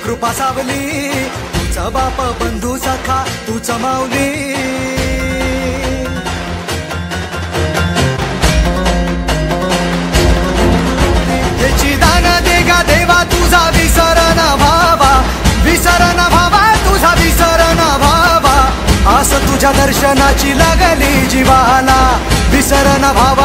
कृपा सावली, तुझा बाप बंधू सखा तूच माऊली. याची दान दे गा देवा तुझा विसर न व्हावा, विसर न व्हावा तुझा विसर न व्हावा. आस तुझ्या दर्शनाची लागली जीवाला, विसर न व्हावा